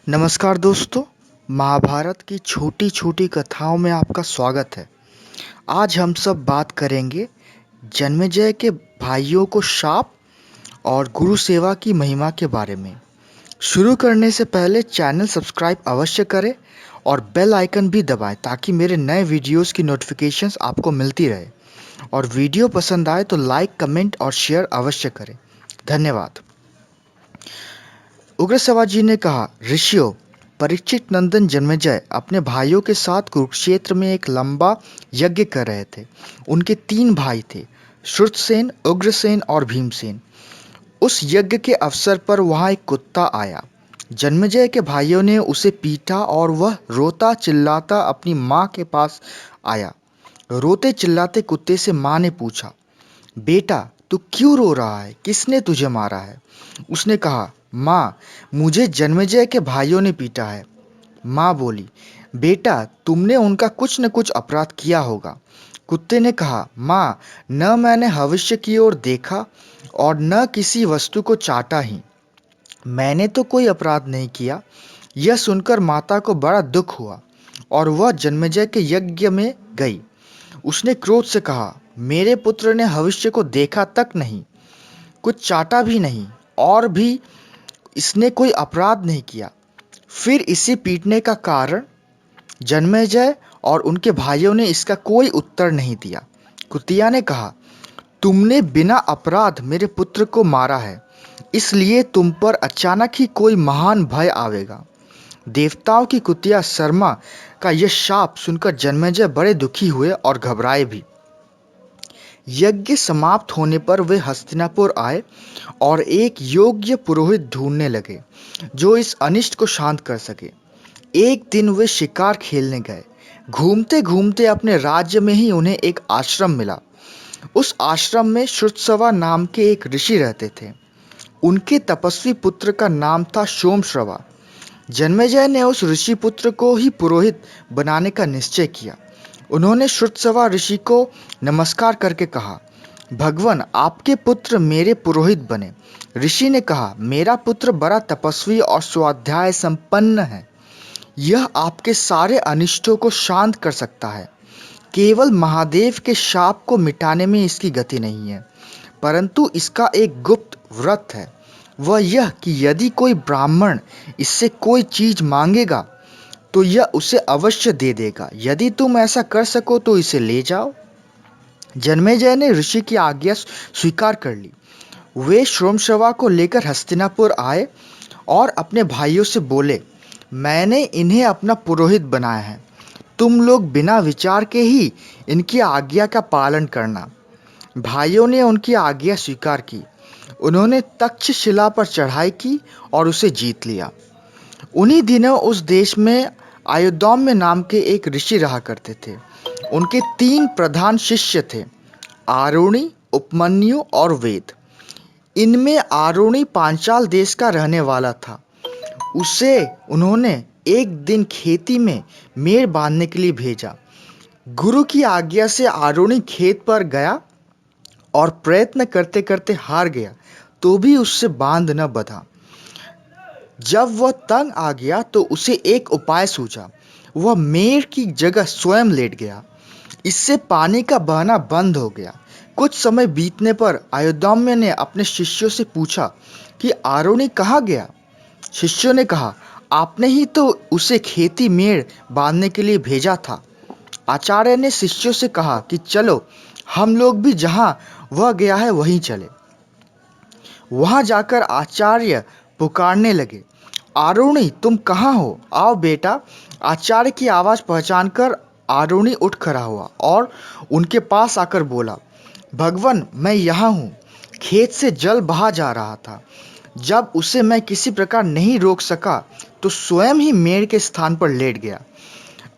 नमस्कार दोस्तों, महाभारत की छोटी छोटी कथाओं में आपका स्वागत है। आज हम सब बात करेंगे जन्मेजय के भाइयों को शाप और गुरु सेवा की महिमा के बारे में। शुरू करने से पहले चैनल सब्सक्राइब अवश्य करें और बेल आइकन भी दबाएं ताकि मेरे नए वीडियोस की नोटिफिकेशंस आपको मिलती रहे। और वीडियो पसंद आए तो लाइक, कमेंट और शेयर अवश्य करें। धन्यवाद। उग्रसेवा जी ने कहा, ऋषियों, परीक्षित नंदन जन्मेजय अपने भाइयों के साथ कुरुक्षेत्र में एक लंबा यज्ञ कर रहे थे। उनके 3 भाई थे, श्रुतसेन, उग्रसेन और भीमसेन। उस यज्ञ के अवसर पर वहां एक कुत्ता आया। जन्मेजय के भाइयों ने उसे पीटा और वह रोता चिल्लाता अपनी माँ के पास आया। रोते चिल्लाते कुत्ते से माँ ने पूछा, बेटा, तू क्यों रो रहा है? किसने तुझे मारा है? उसने कहा, माँ, मुझे जन्मेजय के भाइयों ने पीटा है। माँ बोली, बेटा, तुमने उनका कुछ न कुछ अपराध किया होगा। कुत्ते ने कहा, माँ, न मैंने भविष्य की ओर देखा और न किसी वस्तु को चाटा ही। मैंने तो कोई अपराध नहीं किया। यह सुनकर माता को बड़ा दुख हुआ और वह जन्मेजय के यज्ञ में गई। उसने क्रोध से कहा, मेरे पुत्र ने भविष्य को देखा तक नहीं, कुछ चाटा भी नहीं, और भी इसने कोई अपराध नहीं किया। फिर इसे पीटने का कारण? जन्मेजय और उनके भाइयों ने इसका कोई उत्तर नहीं दिया। कुतिया ने कहा, तुमने बिना अपराध मेरे पुत्र को मारा है, इसलिए तुम पर अचानक ही कोई महान भय आवेगा। देवताओं की कुतिया शर्मा का यह शाप सुनकर जन्मेजय बड़े दुखी हुए और घबराए भी। यज्ञ समाप्त होने पर वे हस्तिनापुर आए और एक योग्य पुरोहित ढूंढने लगे जो इस अनिष्ट को शांत कर सके। एक दिन वे शिकार खेलने गए। घूमते घूमते अपने राज्य में ही उन्हें एक आश्रम मिला। उस आश्रम में श्रुतसवा नाम के एक ऋषि रहते थे। उनके तपस्वी पुत्र का नाम था सोमश्रवा। जन्मेजय ने उस ऋषि पुत्र को ही पुरोहित बनाने का निश्चय किया। उन्होंने श्रुतसवा ऋषि को नमस्कार करके कहा, भगवान, आपके पुत्र मेरे पुरोहित बने। ऋषि ने कहा, मेरा पुत्र बड़ा तपस्वी और स्वाध्याय संपन्न है। यह आपके सारे अनिष्टों को शांत कर सकता है। केवल महादेव के शाप को मिटाने में इसकी गति नहीं है, परंतु इसका एक गुप्त व्रत है। वह यह कि यदि कोई ब्राह्मण इससे कोई चीज मांगेगा तो यह उसे अवश्य दे देगा। यदि तुम ऐसा कर सको तो इसे ले जाओ। जन्मेजय ने ऋषि की आज्ञा स्वीकार कर ली। वे सोमश्रवा को लेकर हस्तिनापुर आए और अपने भाइयों से बोले, मैंने इन्हें अपना पुरोहित बनाया है। तुम लोग बिना विचार के ही इनकी आज्ञा का पालन करना। भाइयों ने उनकी आज्ञा स्वीकार की। उन्होंने तक्षशिला पर चढ़ाई की और उसे जीत लिया। उन्हीं दिनों उस देश में आयुर्दौम्य नाम के एक ऋषि रहा करते थे। उनके 3 प्रधान शिष्य थे, आरुणि, उपमन्यु और वेद। इनमें आरुणि पांचाल देश का रहने वाला था। उसे उन्होंने एक दिन खेती में मेड़ बांधने के लिए भेजा। गुरु की आज्ञा से आरुणि खेत पर गया और प्रयत्न करते करते हार गया, तो भी उससे बांध न बंधा। जब वह तंग आ गया तो उसे एक उपाय सूझा। वह मेड़ की जगह स्वयं लेट गया। इससे पानी का बहना बंद हो गया। कुछ समय बीतने पर आयुर्दौम्य ने अपने शिष्यों से पूछा कि आरुणि कहाँ गया? शिष्यों ने कहा, आपने ही तो उसे खेती मेड़ बांधने के लिए भेजा था। आचार्य ने शिष्यों से कहा कि चलो, हम लोग भी जहाँ वह गया है वहीं चले। वहां जाकर आचार्य पुकारने लगे, आरुणि, तुम कहाँ हो? आओ बेटा। आचार्य की आवाज पहचानकर आरुणि उठ खड़ा हुआ और उनके पास आकर बोला, भगवान, मैं यहाँ हूँ। खेत से जल बहा जा रहा था। जब उसे मैं किसी प्रकार नहीं रोक सका तो स्वयं ही मेड़ के स्थान पर लेट गया।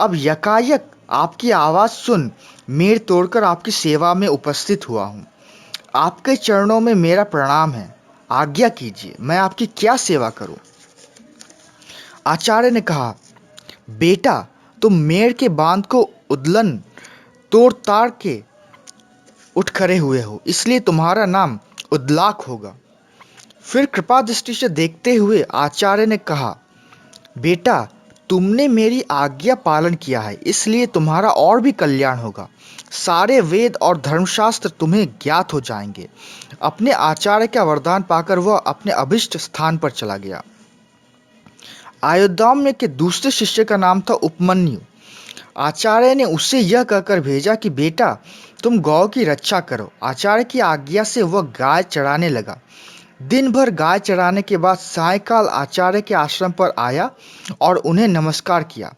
अब यकायक आपकी आवाज सुन मेड़ तोड़कर आपकी सेवा में उपस्थित हुआ हूँ। आपके चरणों में मेरा प्रणाम है। आज्ञा कीजिए, मैं आपकी क्या सेवा करूं? आचार्य ने कहा, बेटा, तुम मेड़ के बांध को उद्लन तोड़ ताड़ के उठ खड़े हुए हो, इसलिए तुम्हारा नाम उद्लाक होगा। फिर कृपा दृष्टि से देखते हुए आचार्य ने कहा, बेटा, तुमने मेरी आज्ञा पालन किया है, इसलिए तुम्हारा और भी कल्याण होगा। सारे वेद और धर्मशास्त्र तुम्हें ज्ञात हो जाएंगे। अपने आचार्य का वरदान पाकर वह अपने अभिष्ट स्थान पर चला गया। अयोध्या के दूसरे शिष्य का नाम था उपमन्यु। आचार्य ने उसे यह कहकर भेजा कि बेटा, तुम गौ की रक्षा करो। आचार्य की आज्ञा से वह गाय चराने लगा। दिन भर गाय चराने के बाद सायंकाल आचार्य के आश्रम पर आया और उन्हें नमस्कार किया।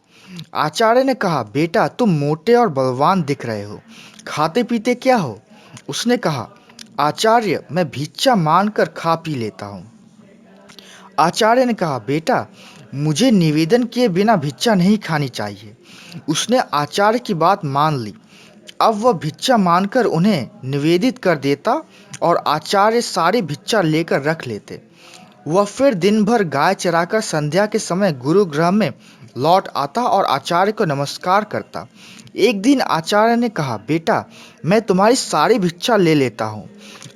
आचार्य ने कहा, बेटा, तुम मोटे और बलवान दिख रहे हो, खाते पीते क्या हो? उसने कहा, आचार्य, मैं भिक्षा मांगकर खा पी लेता हूँ। आचार्य ने कहा, बेटा, मुझे निवेदन किए बिना भिक्षा नहीं खानी चाहिए। उसने आचार्य की बात मान ली। अब वह भिक्षा मानकर उन्हें निवेदित कर देता और आचार्य सारी भिक्षा लेकर रख लेते। वह फिर दिन भर गाय चराकर संध्या के समय गुरुगृह में लौट आता और आचार्य को नमस्कार करता। एक दिन आचार्य ने कहा, बेटा, मैं तुम्हारी सारी भिक्षा ले लेता हूँ,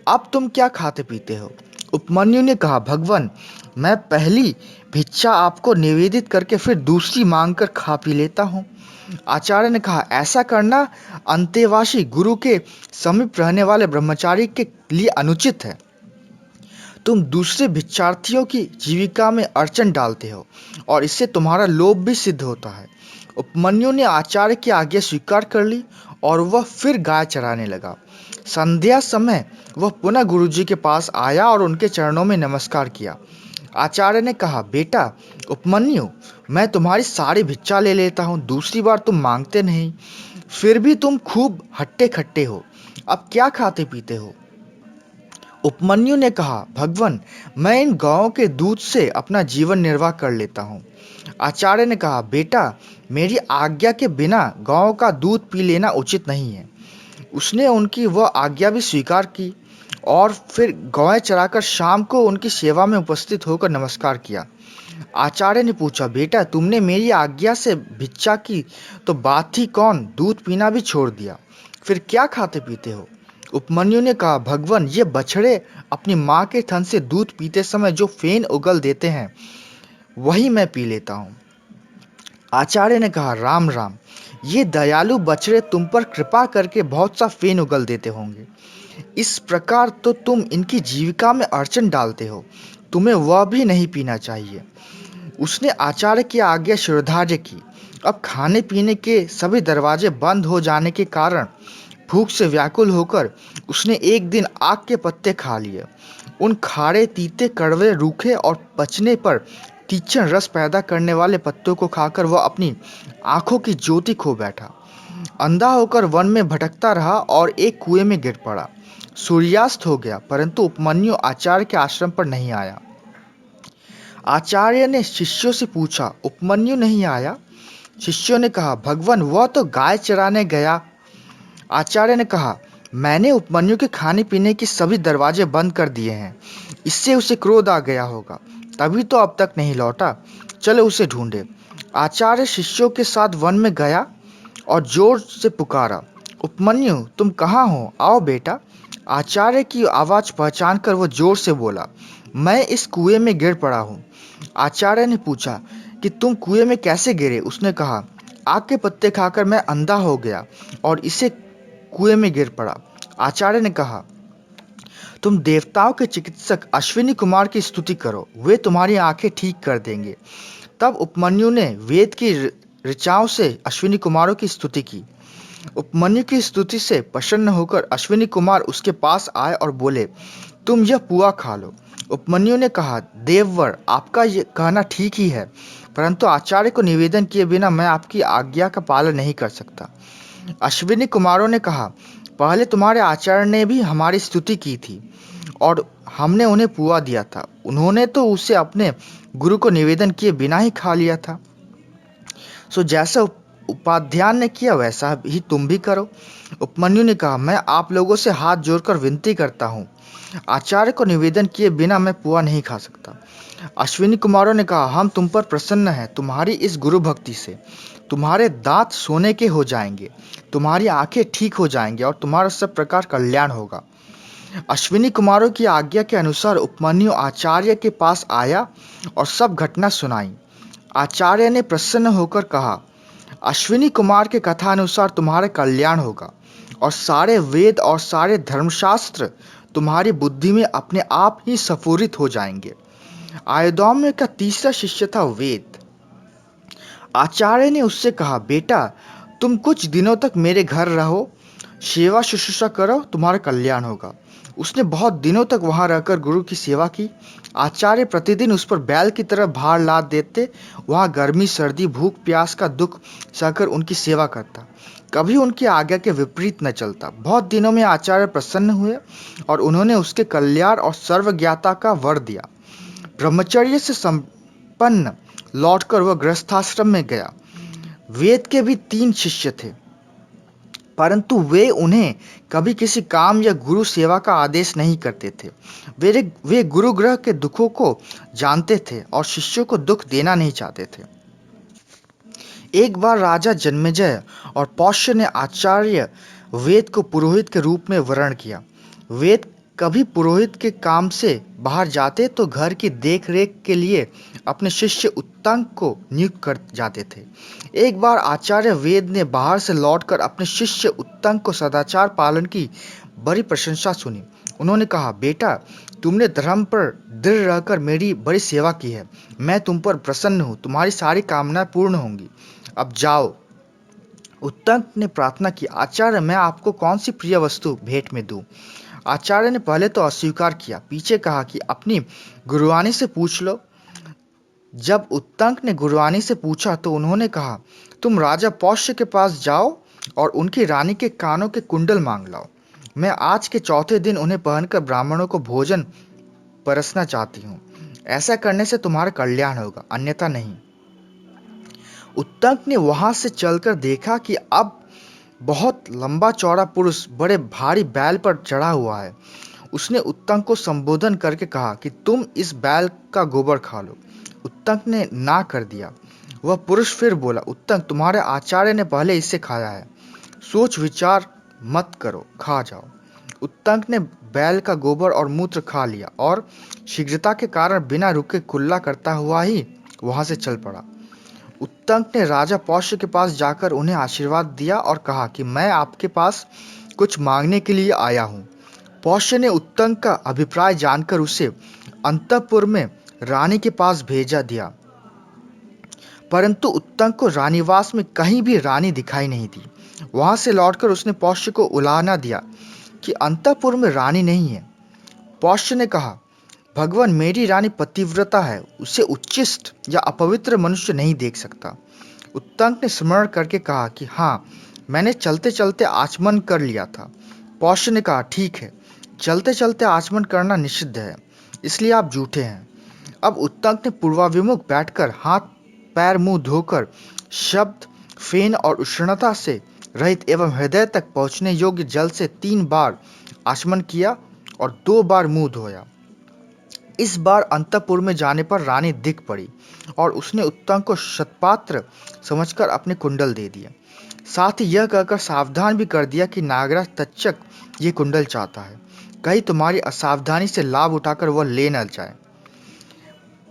अब तुम क्या खाते पीते हो? उपमन्यु ने कहा, भगवान, मैं पहली भिक्षा आपको निवेदित करके फिर दूसरी मांगकर खा पी लेता हूँ। आचार्य ने कहा, ऐसा करना अंतेवासी गुरु के समीप रहने वाले ब्रह्मचारी के लिए अनुचित है। तुम दूसरे भिक्षार्थियों की जीविका में अड़चन डालते हो और इससे तुम्हारा लोभ भी सिद्ध होता है। उपमन्यु ने आचार्य की आज्ञा स्वीकार कर ली और वह फिर गाय चराने लगा। संध्या समय वह पुनः गुरुजी के पास आया और उनके चरणों में नमस्कार किया। आचार्य ने कहा, बेटा उपमन्यु, मैं तुम्हारी सारी भिक्षा ले लेता हूँ, दूसरी बार तुम मांगते नहीं, फिर भी तुम खूब हट्टे खट्टे हो, अब क्या खाते पीते हो? उपमन्यु ने कहा, भगवान, मैं इन गायों के दूध से अपना जीवन निर्वाह कर लेता हूँ। आचार्य ने कहा, बेटा, मेरी आज्ञा के बिना गायों का दूध पी लेना उचित नहीं है। उसने उनकी वह आज्ञा भी स्वीकार की और फिर गायें चराकर शाम को उनकी सेवा में उपस्थित होकर नमस्कार किया। आचार्य ने पूछा, बेटा, तुमने मेरी आज्ञा से भिक्षा की तो बात ही कौन, दूध पीना भी छोड़ दिया, फिर क्या खाते पीते हो? उपमन्यु ने कहा, भगवान, ये बछड़े अपनी माँ के थन से दूध पीते समय जो फेन उगल देते हैं वही मैं पी लेता हूँ। आचार्य ने कहा, राम राम, ये दयालु बछड़े तुम पर कृपा करके बहुत सा फेन उगल देते होंगे। इस प्रकार तो तुम इनकी जीविका में अड़चन डालते हो, तुम्हें वह भी नहीं पीना चाहिए। उसने आचार्य की आज्ञा शिरोधार्य की। अब खाने पीने के सभी दरवाजे बंद हो जाने के कारण भूख से व्याकुल होकर उसने एक दिन आग के पत्ते खा लिए। उन खारे, तीते, कड़वे, रूखे और पचने पर तीक्ष्ण रस पैदा करने वाले पत्तों को खाकर वह अपनी आंखों की ज्योति खो बैठा। अंधा होकर वन में भटकता रहा और एक कुएं में गिर पड़ा। सूर्यास्त हो गया, परंतु उपमन्यु आचार्य के आश्रम पर नहीं आया। आचार्य ने शिष्यों से पूछा, उपमन्यु नहीं आया? शिष्यों ने कहा, भगवान, वह तो गाय चराने गया। आचार्य ने कहा, मैंने उपमन्यु के खाने पीने के सभी दरवाजे बंद कर दिए हैं, इससे उसे क्रोध आ गया होगा, तभी तो अब तक नहीं लौटा। चलो उसे ढूंढे। आचार्य शिष्यों के साथ वन में गया और जोर से पुकारा, उपमन्यु, तुम कहाँ हो? आओ बेटा। आचार्य की आवाज पहचान कर वह जोर से बोला, मैं इस कुएं में गिर पड़ा हूँ। आचार्य ने पूछा कि तुम कुएं में कैसे गिरे? उसने कहा, आग के पत्ते खाकर मैं अंधा हो गया और इसे कुएं में गिर पड़ा। आचार्य ने कहा, तुम देवताओं के चिकित्सक अश्विनी कुमार की स्तुति करो, वे तुम्हारी आंखें ठीक कर देंगे। तब उपमन्यु ने वेद की ऋचाओं से अश्विनी कुमारों की स्तुति की। उपमन्यु की स्तुति से प्रसन्न होकर अश्विनी कुमार उसके पास आए और बोले, तुम यह पुआ खा लो। उपमन्यु ने कहा, देववर, आपका ये कहना ठीक ही है, परंतु आचार्य को निवेदन किए बिना मैं आपकी आज्ञा का पालन नहीं कर सकता। अश्विनी कुमारों ने कहा, पहले तुम्हारे आचार्य ने भी हमारी स्तुति की थी और हमने उन्हें पुआ दिया था, उन्होंने तो उसे अपने गुरु को निवेदन किए बिना ही खा लिया था। सो जैसा उपाध्याय ने किया वैसा ही तुम भी करो। उपमन्यु ने कहा, मैं आप लोगों से हाथ जोड़कर विनती करता हूँ, आचार्य को निवेदन किए बिना मैं पुआ नहीं खा सकता। अश्विनी कुमारों ने कहा, हम तुम पर प्रसन्न हैं, तुम्हारी इस गुरु भक्ति से तुम्हारे दांत सोने के हो जाएंगे, तुम्हारी आंखें ठीक हो जाएंगे और तुम्हारा सब प्रकार कल्याण होगा। अश्विनी कुमारों की आज्ञा के अनुसार उपमन्यु आचार्य के पास आया और सब घटना सुनाई। आचार्य ने प्रसन्न होकर कहा, अश्विनी कुमार के कथानुसार तुम्हारा कल्याण होगा और सारे वेद और सारे धर्मशास्त्र तुम्हारी बुद्धि में अपने आप ही स्फुरित हो जाएंगे। आयुर्दाम्य का तीसरा शिष्य था वेद। आचार्य ने उससे कहा, बेटा तुम कुछ दिनों तक मेरे घर रहो, सेवा शुश्रूषा करो, तुम्हारा कल्याण होगा। उसने बहुत दिनों तक वहां रहकर गुरु की सेवा की। आचार्य प्रतिदिन उस पर बैल की तरह भार लाद देते, वहां गर्मी सर्दी भूख प्यास का दुख सहकर उनकी सेवा करता, कभी उनकी आज्ञा के विपरीत न चलता। बहुत दिनों में आचार्य प्रसन्न हुए और उन्होंने उसके कल्याण और सर्वज्ञता का वर दिया। ब्रह्मचर्य से संपन्न लौटकर वह गृहस्थाश्रम में गया। वेद के भी 3 शिष्य थे, परंतु वे उन्हें कभी किसी काम या गुरु सेवा का आदेश नहीं करते थे। वे गुरु ग्रह के दुखों को जानते थे और शिष्यों को दुख देना नहीं चाहते थे। एक बार राजा जन्मेजय और पौष्य ने आचार्य वेद को पुरोहित के रूप में वर्ण किया। वेद कभी पुरोहित के काम से बाहर जाते तो घर की देख रेख के लिए अपने शिष्य उत्तंक को नियुक्त कर जाते थे। एक बार आचार्य वेद ने बाहर से लौटकर अपने शिष्य उत्तंक को सदाचार पालन की बड़ी प्रशंसा सुनी। उन्होंने कहा, बेटा तुमने धर्म पर दृढ़ रहकर मेरी बड़ी सेवा की है, मैं तुम पर प्रसन्न हूँ, तुम्हारी सारी कामनाएं पूर्ण होंगी, अब जाओ। उत्तंक ने प्रार्थना की, आचार्य मैं आपको कौन सी प्रिय वस्तु भेंट में दूं? आचार्य ने पहले तो अस्वीकार किया, पीछे कहा कि अपनी गुरुवाणी से पूछ लो। जब उत्तंक ने गुरुवाणी से पूछा तो उन्होंने कहा, तुम राजा पौष्य के पास जाओ और उनकी रानी के कानों के कुंडल मांग लाओ। मैं आज के चौथे दिन उन्हें पहनकर ब्राह्मणों को भोजन परसना चाहती हूँ। ऐसा करने से तुम्हारा कल्याण होगा, अन्यथा नहीं। उत्तंक ने वहां से चलकर देखा कि अब बहुत लंबा चौड़ा पुरुष बड़े भारी बैल पर चढ़ा हुआ है। उसने उत्तंक को संबोधन करके कहा कि तुम इस बैल का गोबर खा लो। उत्तंक ने ना कर दिया। वह पुरुष फिर बोला, उत्तंक तुम्हारे आचार्य ने पहले इससे खाया है, सोच विचार मत करो, खा जाओ। उत्तंक ने बैल का गोबर और मूत्र खा लिया और शीघ्रता के कारण बिना रुके कुल्ला करता हुआ ही वहां से चल पड़ा। उत्तंक ने राजा पौष्य के पास जाकर उन्हें आशीर्वाद दिया और कहा कि मैं आपके पास कुछ मांगने के लिए आया हूँ। पौष्य ने उत्तंक का अभिप्राय जानकर उसे अंतःपुर में रानी के पास भेजा दिया, परंतु उत्तंक को रानीवास में कहीं भी रानी दिखाई नहीं दी। वहां से लौटकर उसने पौष्य को उलाहना दिया कि अंतःपुर में रानी नहीं है। पौष्य ने कहा, भगवान मेरी रानी पतिव्रता है, उसे उच्चिष्ट या अपवित्र मनुष्य नहीं देख सकता। उत्तंक ने स्मरण करके कहा कि हाँ, मैंने चलते चलते आचमन कर लिया था। पौष्य ने कहा, ठीक है, चलते चलते आचमन करना निषिद्ध है, इसलिए आप झूठे हैं। अब उत्तंक ने पूर्वाभिमुख बैठकर हाथ पैर मुंह धोकर शब्द फेन और उष्णता से रहित एवं हृदय तक पहुंचने योग्य जल से 3 बार आचमन किया और 2 बार मुंह धोया। इस बार अंतःपुर में जाने पर रानी दिख पड़ी और उसने उत्तंक को शतपात्र समझकर अपने कुंडल दे दिए। साथ ही यह कहकर सावधान भी कर दिया कि नागराज तक्षक ये कुंडल चाहता है, कहीं तुम्हारी असावधानी से लाभ उठाकर वह ले न जाए।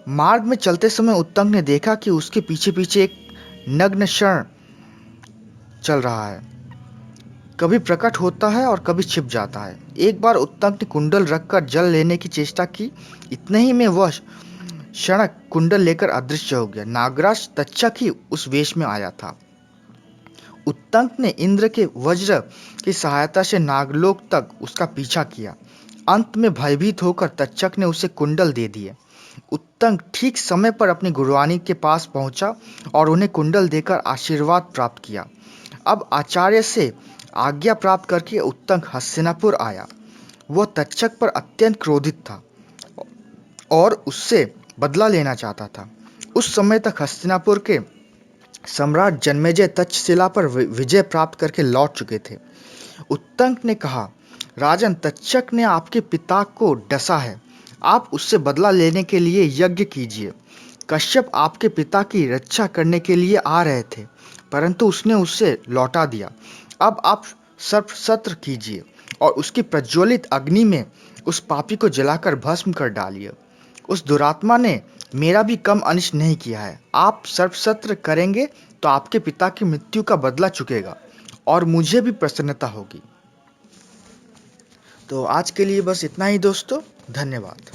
मार्ग में चलते समय उत्तंक ने देखा कि उसके पीछे पीछे एक नग्न क्षण चल रहा है, कभी प्रकट होता है और कभी छिप जाता है। एक बार उत्तंक ने कुंडल रखकर जल लेने की चेष्टा की, इतने ही में वह क्षणक कुंडल लेकर अदृश्य हो गया। नागराज तक्षक ही उस वेश में आया था। उत्तंक ने इंद्र के वज्र की सहायता से नागलोक तक उसका पीछा किया। अंत में भयभीत होकर तक्षक ने उसे कुंडल दे दिए। उत्तंक ठीक समय पर अपनी गुरुवाणी के पास पहुंचा और उन्हें कुंडल देकर आशीर्वाद प्राप्त किया। अब आचार्य से आज्ञा प्राप्त करके उत्तंक हस्तिनापुर आया। वह तक्षक पर अत्यंत क्रोधित था और उससे बदला लेना चाहता था। उस समय तक हस्तिनापुर के सम्राट जन्मेजय तक्षशिला पर विजय प्राप्त करके लौट चुके थे। उत्तंक ने कहा, राजन, तक्षक ने आपके पिता को डसा है, आप उससे बदला लेने के लिए यज्ञ कीजिए। कश्यप आपके पिता की रक्षा करने के लिए आ रहे थे, परंतु उसने उसे लौटा दिया। अब आप सर्पसत्र कीजिए और उसकी प्रज्वलित अग्नि में उस पापी को जलाकर भस्म कर डालिए। उस दुरात्मा ने मेरा भी कम अनिष्ट नहीं किया है। आप सर्वसत्र करेंगे तो आपके पिता की मृत्यु का बदला चुकेगा और मुझे भी प्रसन्नता होगी। तो आज के लिए बस इतना ही दोस्तों, धन्यवाद।